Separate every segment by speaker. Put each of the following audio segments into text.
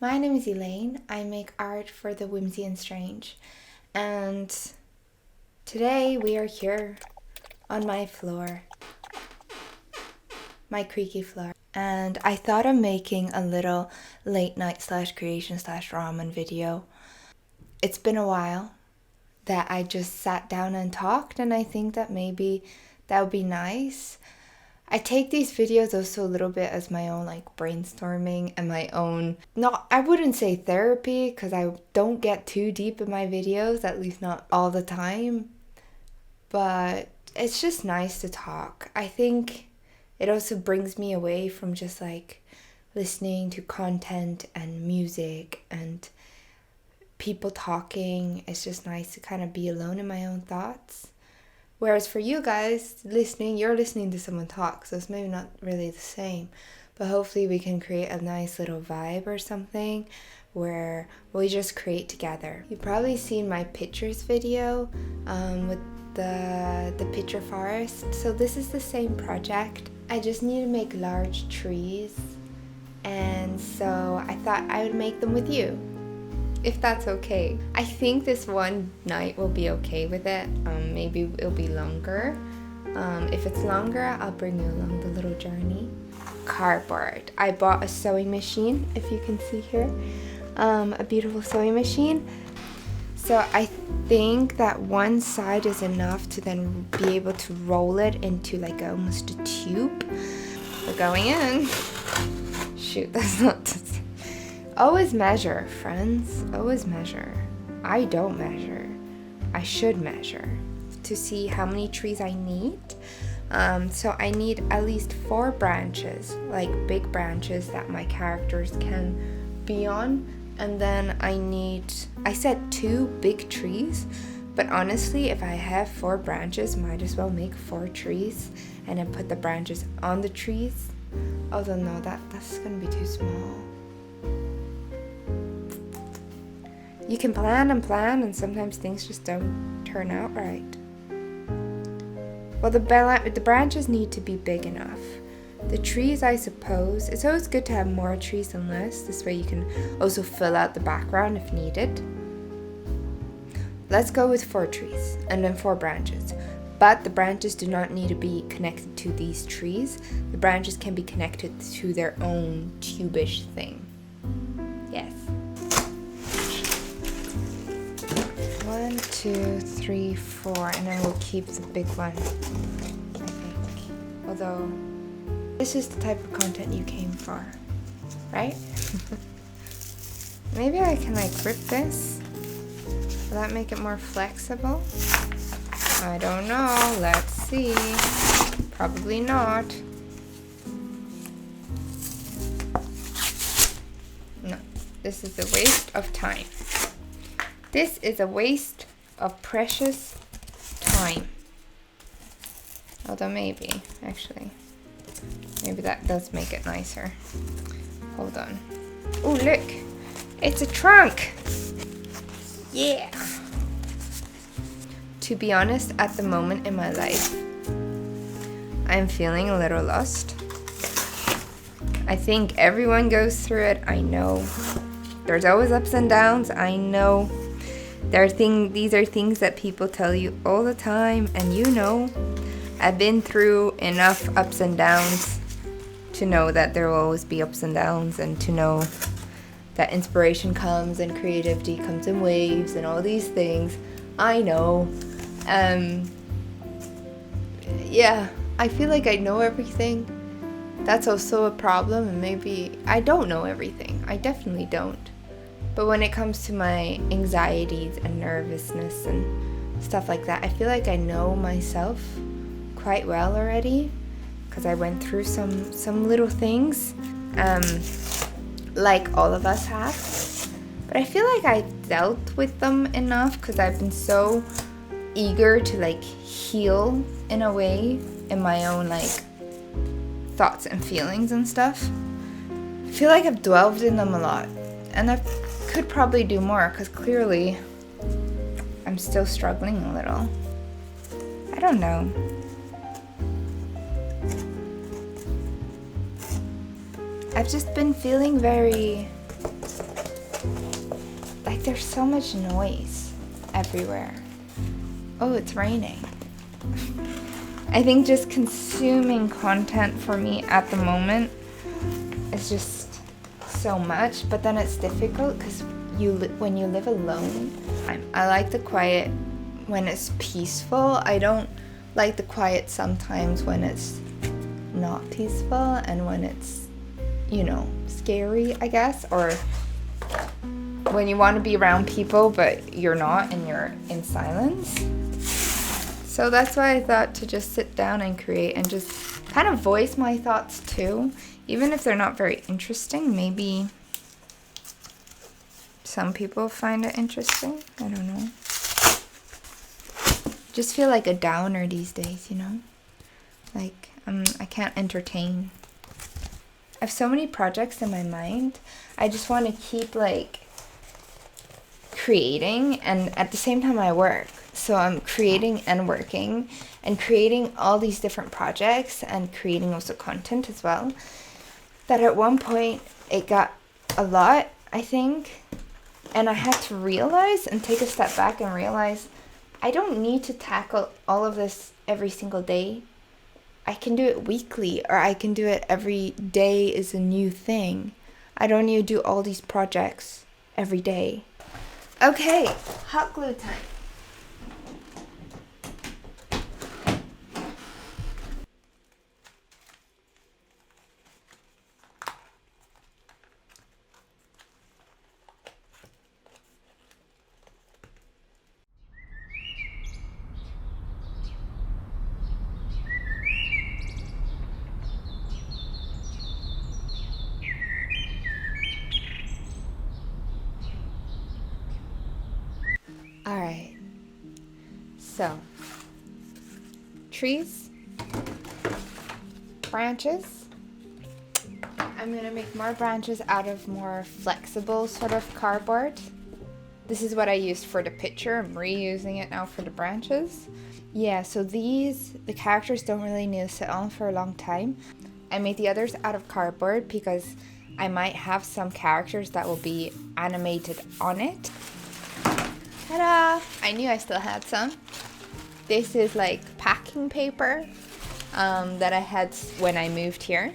Speaker 1: My name is Elaine. I make art for the whimsy and strange. And today we are here on my floor, my creaky floor. And I thought of making a little late night / creation / ramen video. It's been a while that I just sat down and talked, and I think that maybe that would be nice. I take these videos also a little bit as my own brainstorming and my own, I wouldn't say therapy because I don't get too deep in my videos, at least not all the time, but it's just nice to talk. I think it also brings me away from just listening to content and music and people talking. It's just nice to kind of be alone in my own thoughts. Whereas for you guys listening, you're listening to someone talk, so it's maybe not really the same. But hopefully we can create a nice little vibe or something where we just create together. You've probably seen my pictures video with the picture forest. So this is the same project. I just need to make large trees. And so I thought I would make them with you, if that's okay. I think this one night will be okay with it. Maybe it'll be longer. If it's longer, I'll bring you along the little journey. Cardboard. I bought a sewing machine, if you can see here. A beautiful sewing machine. So I think that one side is enough to then be able to roll it into almost a tube. We're going in. Shoot, that's not... Always measure, friends. Always measure. I don't measure. I should measure to see how many trees I need. So I need at least 4 branches, big branches that my characters can be on. And then I said 2 big trees, but honestly, if I have 4 branches, might as well make 4 trees and then put the branches on the trees. Although no, that's gonna be too small. You can plan and sometimes things just don't turn out right. Well, the branches need to be big enough. The trees, I suppose, it's always good to have more trees than less. This way you can also fill out the background if needed. Let's go with 4 trees and then 4 branches. But the branches do not need to be connected to these trees. The branches can be connected to their own tube-ish thing. Yes. 1, 2, 3, 4, and then we'll keep the big one, I think. Although, this is the type of content you came for, right? Maybe I can grip this. Will that make it more flexible? I don't know. Let's see. Probably not. No, this is a waste of time. This is a waste of precious time. Although maybe, actually. Maybe that does make it nicer. Hold on. Oh, look. It's a trunk. Yeah. To be honest, at the moment in my life, I'm feeling a little lost. I think everyone goes through it. I know. There's always ups and downs. I know. These are things that people tell you all the time, and I've been through enough ups and downs to know that there will always be ups and downs, and to know that inspiration comes and creativity comes in waves and all these things. I know. Yeah, I feel like I know everything. That's also a problem, and maybe I don't know everything. I definitely don't. But when it comes to my anxieties and nervousness and stuff like that, I feel like I know myself quite well already because I went through some little things, like all of us have. But I feel like I dealt with them enough because I've been so eager to heal in a way in my own thoughts and feelings and stuff. I feel like I've dwelled in them a lot, and I could probably do more because clearly I'm still struggling a little. I don't know. I've just been feeling very like there's so much noise everywhere. Oh, it's raining. I think just consuming content for me at the moment is just so much, but then it's difficult because when you live alone, I like the quiet when it's peaceful. I don't like the quiet sometimes when it's not peaceful and when it's, scary, I guess, or when you want to be around people but you're not and you're in silence. So that's why I thought to just sit down and create and just kind of voice my thoughts too, even if they're not very interesting. Maybe some people find it interesting. I don't know. Just feel like a downer these days, Like I can't entertain. I have so many projects in my mind. I just want to keep creating, and at the same time I work. So I'm creating and working and creating all these different projects and creating also content as well. That at one point it got a lot, I think, and I had to realize and take a step back and realize I don't need to tackle all of this every single day. I can do it weekly, or I can do it every day is a new thing. I don't need to do all these projects every day. Okay, hot glue time. Alright, so trees, branches. I'm going to make more branches out of more flexible sort of cardboard. This is what I used for the picture. I'm reusing it now for the branches. Yeah, so the characters don't really need to sit on for a long time. I made the others out of cardboard because I might have some characters that will be animated on it. Ta-da! I knew I still had some. This is like packing paper that I had when I moved here.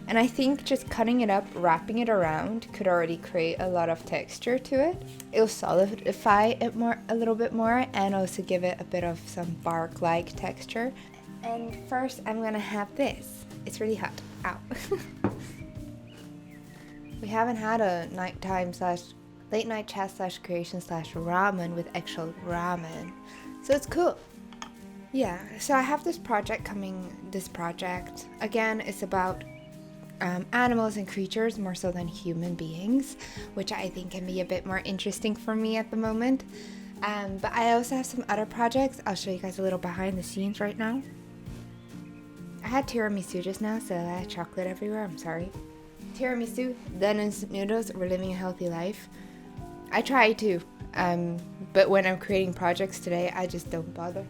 Speaker 1: And I think just cutting it up, wrapping it around could already create a lot of texture to it. It'll solidify it a little bit more, and also give it a bit of some bark-like texture. And first I'm gonna have this. It's really hot. Ow. We haven't had a late night chat / creation / ramen with actual ramen. So it's cool. Yeah, so I have this project coming. This project, again, is about animals and creatures more so than human beings, which I think can be a bit more interesting for me at the moment. But I also have some other projects. I'll show you guys a little behind the scenes right now. I had tiramisu just now, so I had chocolate everywhere. I'm sorry. Tiramisu, then instant noodles. We're living a healthy life. I try to, but when I'm creating projects today, I just don't bother.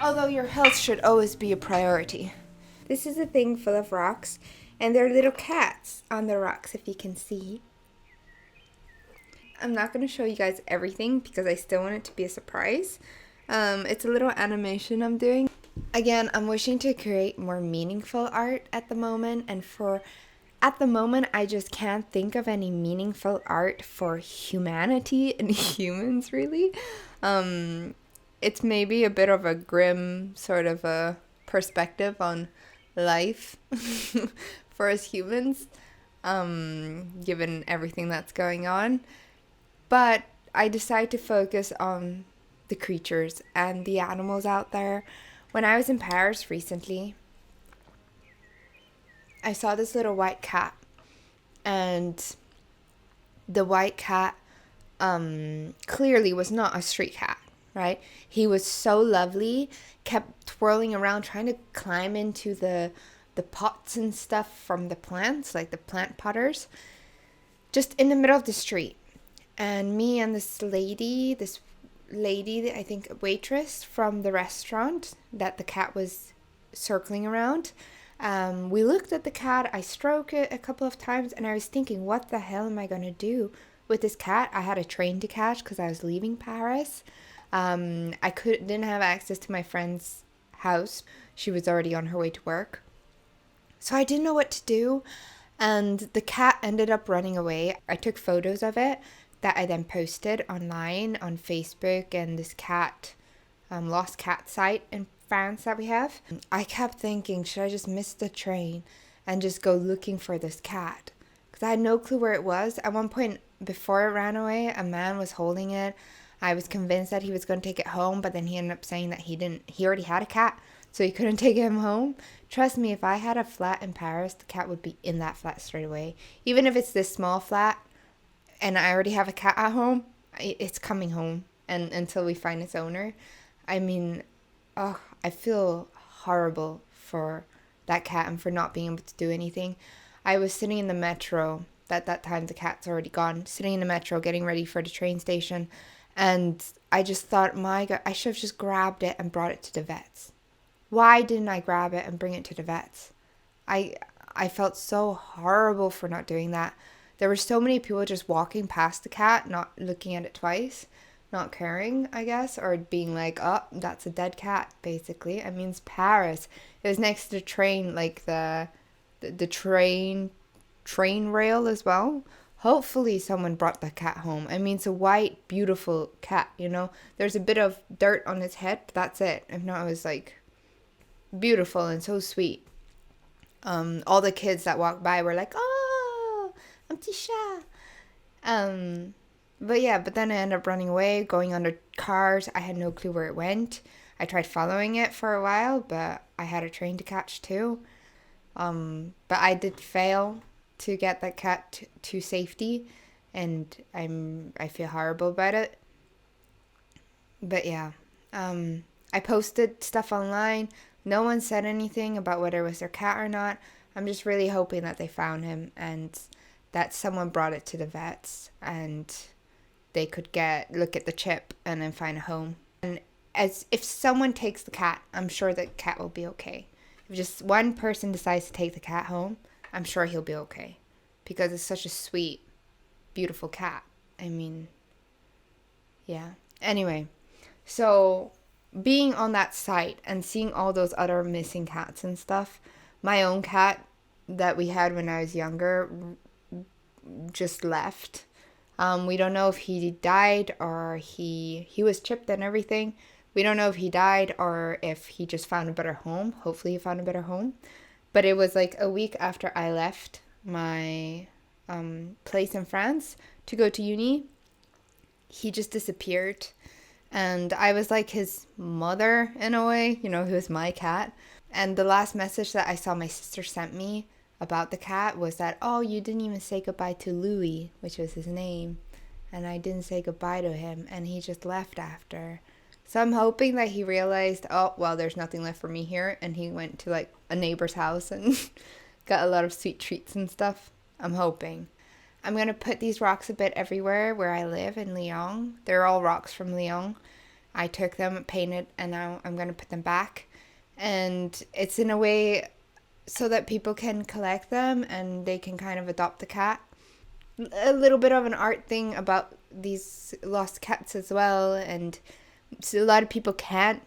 Speaker 1: Although your health should always be a priority. This is a thing full of rocks, and there are little cats on the rocks, if you can see. I'm not going to show you guys everything because I still want it to be a surprise. It's a little animation I'm doing. Again, I'm wishing to create more meaningful art at the moment, and at the moment, I just can't think of any meaningful art for humanity and humans, really. It's maybe a bit of a grim sort of a perspective on life for us humans, given everything that's going on. But I decided to focus on the creatures and the animals out there. When I was in Paris recently, I saw this little white cat, and the white cat clearly was not a street cat, right? He was so lovely, kept twirling around trying to climb into the pots and stuff from the plants, like the plant potters, just in the middle of the street. And me and this lady, I think a waitress from the restaurant that the cat was circling around, We looked at the cat. I stroked it a couple of times, and I was thinking, what the hell am I going to do with this cat? I had a train to catch because I was leaving Paris. Didn't have access to my friend's house. She was already on her way to work. So I didn't know what to do. And the cat ended up running away. I took photos of it that I then posted online on Facebook and this cat, lost cat site in France that we have. I kept thinking, should I just miss the train and just go looking for this cat? Because I had no clue where it was. At one point before it ran away, a man was holding it. I was convinced that he was going to take it home, but then he ended up saying that he already had a cat, so he couldn't take him home. Trust me, if I had a flat in Paris, the cat would be in that flat straight away. Even if it's this small flat and I already have a cat at home, it's coming home and until we find its owner. I mean, I feel horrible for that cat and for not being able to do anything. I was sitting in the metro. At that time, the cat's already gone. Sitting in the metro, getting ready for the train station. And I just thought, my God, I should have just grabbed it and brought it to the vets. Why didn't I grab it and bring it to the vets? I felt so horrible for not doing that. There were so many people just walking past the cat, not looking at it twice, not caring, I guess, or being like, oh, that's a dead cat, basically. I mean, it's Paris. It was next to the train, like the train rail as well. Hopefully someone brought the cat home. I mean, it's a white, beautiful cat, you know. There's a bit of dirt on its head, but that's it. If not, it was like beautiful and so sweet. All the kids that walked by were like, oh, un petit chat. But then I ended up running away, going under cars. I had no clue where it went. I tried following it for a while, but I had a train to catch too. But I did fail to get that cat to safety, and I feel horrible about it. But yeah, I posted stuff online. No one said anything about whether it was their cat or not. I'm just really hoping that they found him and that someone brought it to the vets and they could look at the chip and then find a home. And if someone takes the cat, I'm sure the cat will be okay. If just one person decides to take the cat home, I'm sure he'll be okay. Because it's such a sweet, beautiful cat. I mean, yeah. Anyway, so being on that site and seeing all those other missing cats and stuff, my own cat that we had when I was younger just left. We don't know if he died or he was chipped and everything. We don't know if he died or if he just found a better home. Hopefully he found a better home. But it was like a week after I left my place in France to go to uni. He just disappeared. And I was like his mother in a way, you know, he was my cat. And the last message that I saw my sister sent me about the cat was that, oh, you didn't even say goodbye to Louis, which was his name. And I didn't say goodbye to him, and he just left after. So I'm hoping that he realized, oh, well, there's nothing left for me here. And he went to like a neighbor's house and got a lot of sweet treats and stuff. I'm hoping. I'm going to put these rocks a bit everywhere where I live in Lyon. They're all rocks from Lyon. I took them, painted, and now I'm going to put them back. And it's in a way so that people can collect them and they can kind of adopt the cat. A little bit of an art thing about these lost cats as well. And so a lot of people can't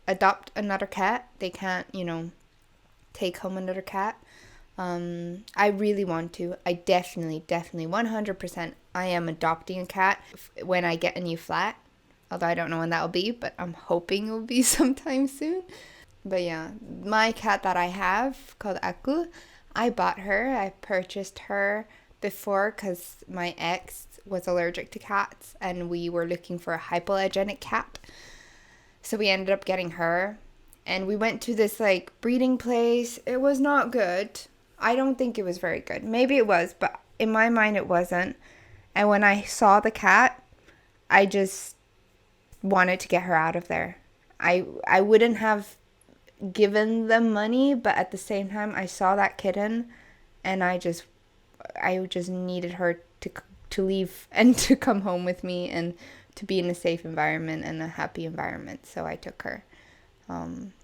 Speaker 1: adopt another cat. They can't, take home another cat. I really want to. I definitely 100% I am adopting a cat when I get a new flat. Although I don't know when that will be, but I'm hoping it will be sometime soon. But yeah, my cat that I have called Aku, I bought her. I purchased her before because my ex was allergic to cats and we were looking for a hypoallergenic cat. So we ended up getting her. And we went to this like breeding place. It was not good. I don't think it was very good. Maybe it was, but in my mind it wasn't. And when I saw the cat, I just wanted to get her out of there. I wouldn't have given them money, but at the same time I saw that kitten and I just needed her to leave and to come home with me and to be in a safe environment and a happy environment. So I took her.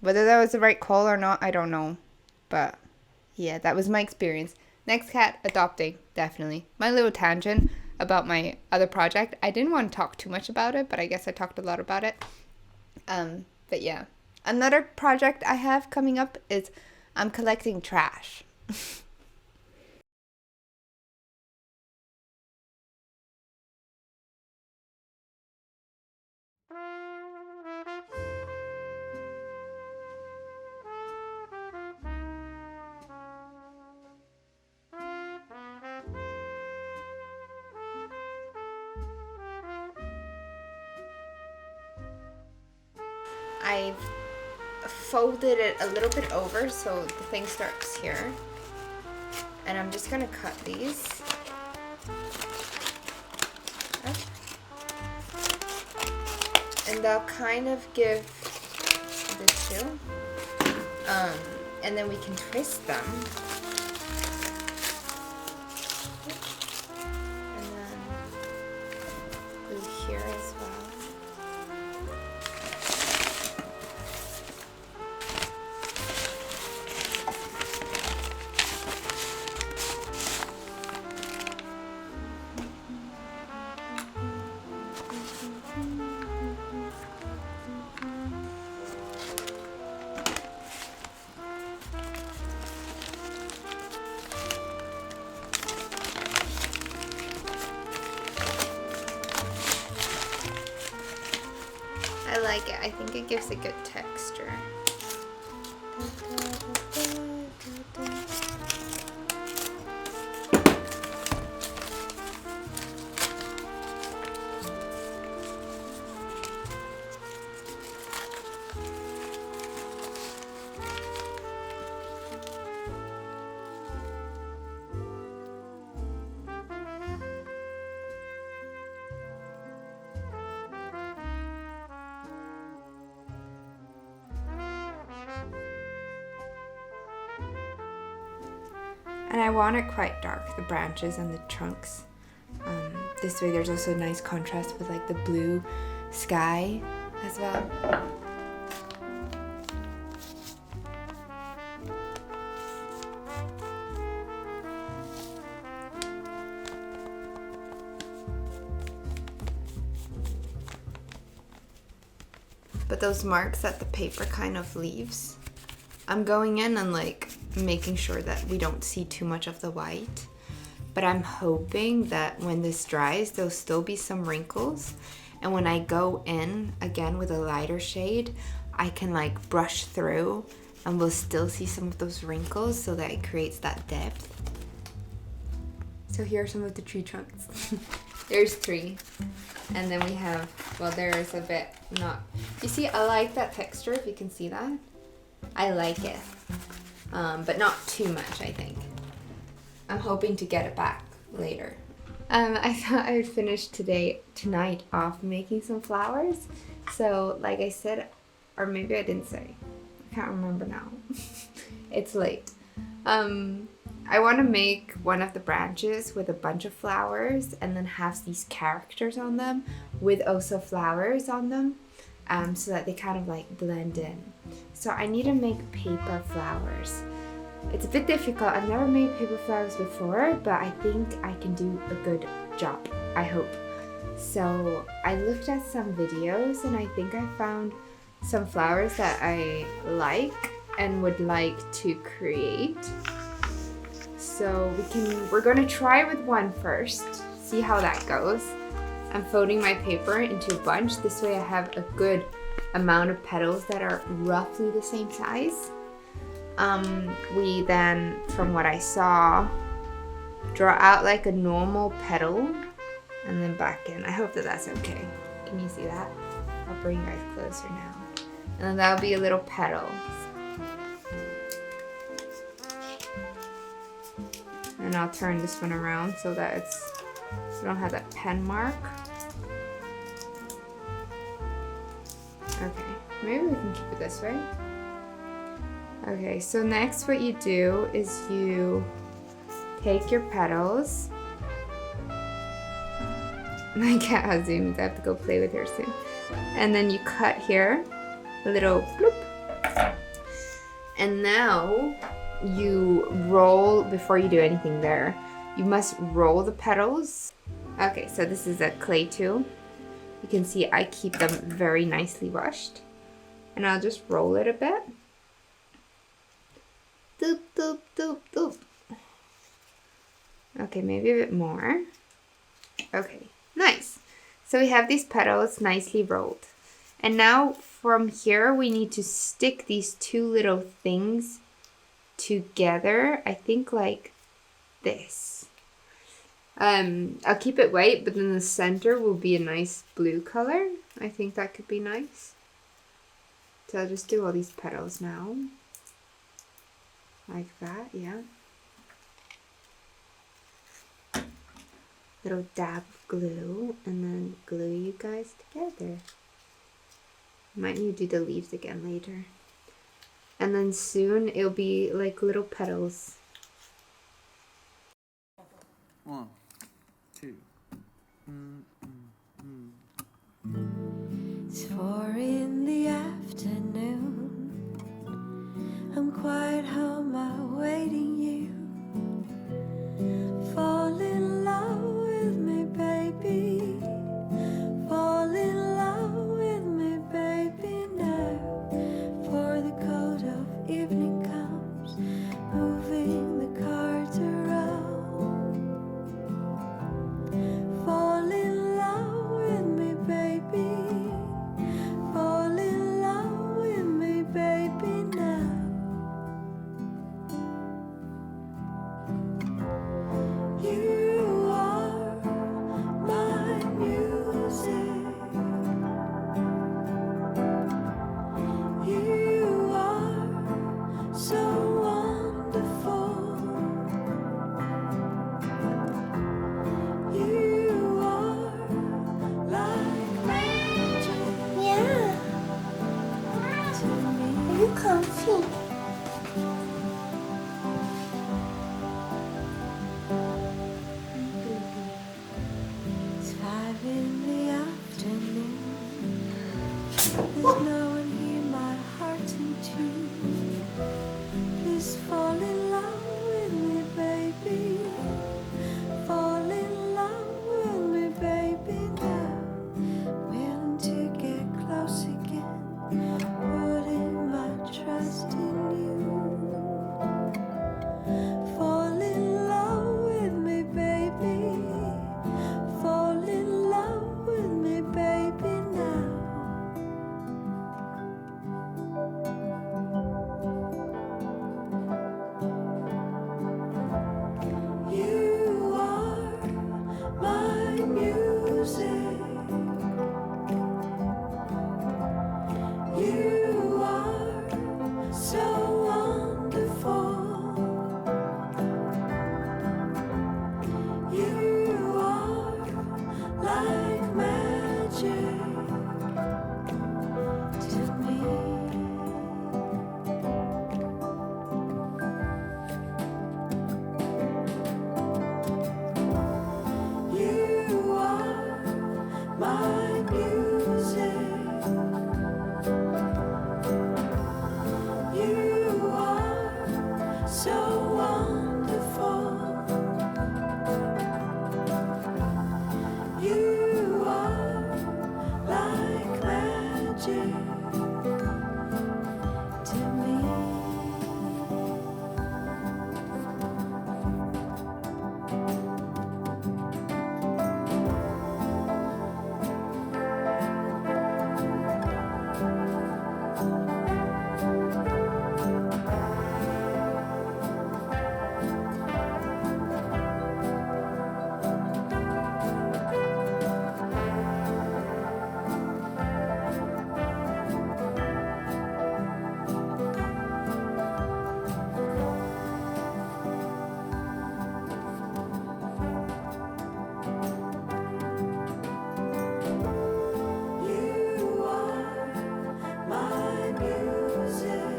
Speaker 1: Whether that was the right call or not, I don't know. But yeah, that was my experience. Next cat, adopting, definitely. My little tangent about my other project. I didn't want to talk too much about it, but I guess I talked a lot about it. But yeah. Another project I have coming up is I'm collecting trash. I've folded it a little bit over so the thing starts here. And I'm just gonna cut these. And they'll kind of give the two. And then we can twist them. And then glue here as well. I like it. I think it gives a good texture. And I want it quite dark, the branches and the trunks. This way there's also a nice contrast with like the blue sky as well. But those marks that the paper kind of leaves, I'm going in and like making sure that we don't see too much of the white. But I'm hoping that when this dries, there'll still be some wrinkles. And when I go in again with a lighter shade, I can like brush through and we'll still see some of those wrinkles so that it creates that depth. So here are some of the tree trunks. There's 3. And then we have, well, there's a bit not, you see, I like that texture, if you can see that. I like it, but not too much, I think. I'm hoping to get it back later. I thought I would finish tonight off making some flowers. So, like I said, or maybe I didn't say, I can't remember now. It's late. I want to make one of the branches with a bunch of flowers and then have these characters on them with also flowers on them, so that they kind of like blend in. So I need to make paper flowers. It's a bit difficult. I've never made paper flowers before, but I think I can do a good job, I hope. So I looked at some videos and I think I found some flowers that I like and would like to create. So we're gonna try with one first, see how that goes. I'm folding my paper into a bunch. This way I have a good amount of petals that are roughly the same size. We then, from what I saw, draw out like a normal petal and then back in. I hope that that's okay. Can you see that? I'll bring you guys closer now. And then that'll be a little petal. And I'll turn this one around so that I don't have that pen mark. Okay, maybe we can keep it this way. Okay, so next what you do is you take your petals. My cat has zoomies, I have to go play with her soon. And then you cut here, a little bloop,
Speaker 2: And now you roll, before you do anything there, you must roll the petals. Okay, so this is a clay tool. You can see I keep them very nicely brushed. And I'll just roll it a bit. Doop, doop, doop, doop. Okay, maybe a bit more. Okay, nice. So we have these petals nicely rolled. And now from here, we need to stick these two little things together. I think like this. I'll keep it white, but then the center will be a nice blue color. I think that could be nice. So I'll just do all these petals now. Like that, yeah. Little dab of glue, and then glue you guys together. Might need to do the leaves again later. And then soon it'll be like little petals.
Speaker 3: 1, 2.
Speaker 4: It's 4 in the afternoon. I'm quite home awaiting you. Fall in love with me, baby. Fall in love with me, baby, now. For the cold of evening comes, moving the cards around. Fall in love with me, baby. Fall in love with me, baby, now. You are my music. You are so wonderful. You are like magic
Speaker 1: Yeah.
Speaker 4: to me.
Speaker 1: Are you comfy?
Speaker 4: It's 5 in the afternoon. There's no one here, my heart's in tune. Please fall in love with me, baby. Fall in love with me, baby, now. Willing to get close again, putting my trust in you. Fall in love with me, baby. Fall in love with me, baby, now. You are my music. You are so wonderful. You are like magic to me. You are my music. You are so wonderful. You are like magic to me. You are my music.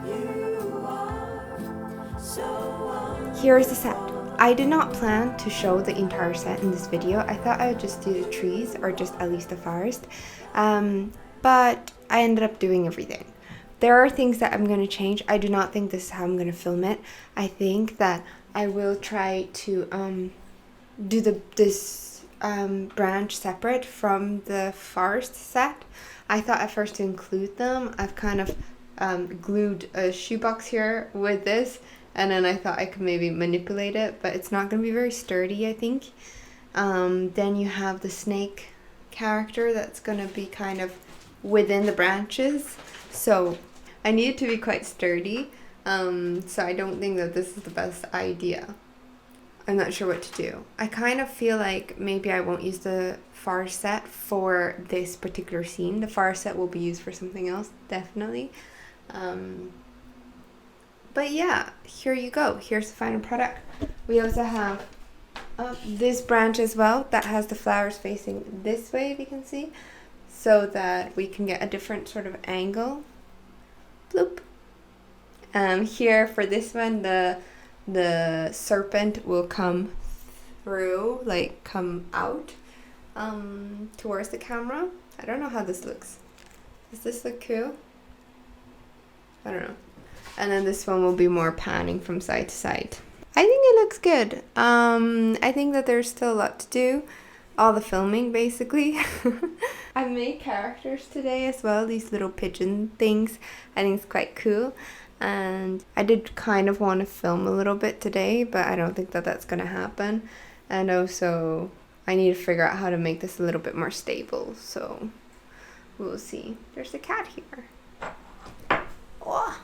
Speaker 4: You are so wonderful.
Speaker 1: Here is the set. I did not plan to show the entire set in this video. I thought I would just do the trees or just at least the forest.
Speaker 2: but I ended up doing everything. There are things that I'm going to change. I do not think this is how I'm going to film it. I think that I will try to do this branch separate from the forest set. I thought at first to include them. I've kind of glued a shoebox here with this, and then I thought I could maybe manipulate it, but it's not going to be very sturdy, I think. Then you have the snake character that's going to be kind of within the branches, so I need it to be quite sturdy, so I don't think that this is the best idea. I'm not sure what to do. I kind of feel like maybe I won't use the far set for this particular scene. The far set will be used for something else, definitely. But yeah, here you go. Here's the final product. We also have this branch as well that has the flowers facing this way, if you can see, so that we can get a different sort of angle. Bloop. Here for this one, the serpent will come through, like come out towards the camera. I don't know how this looks. Does this look cool? I don't know. And then this one will be more panning from side to side. I think it looks good. I think that there's still a lot to do. All the filming, basically. I made characters today as well, these little pigeon things. I think it's quite cool. And I did kind of want to film a little bit today, but I don't think that that's going to happen. And also, I need to figure out how to make this a little bit more stable. So, we'll see. There's a cat here. Oh.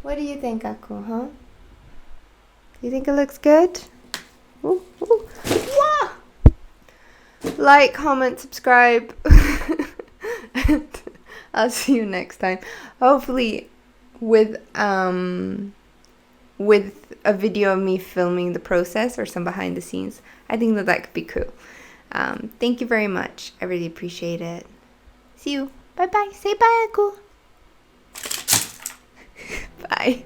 Speaker 2: What do you think, Aku, huh? You think it looks good? Ooh, ooh. Wah! Like, comment, subscribe. I'll see you next time. Hopefully with a video of me filming the process or some behind the scenes. I think that that could be cool. Thank you very much. I really appreciate it. See you. Bye bye. Say bye, Aku. Bye.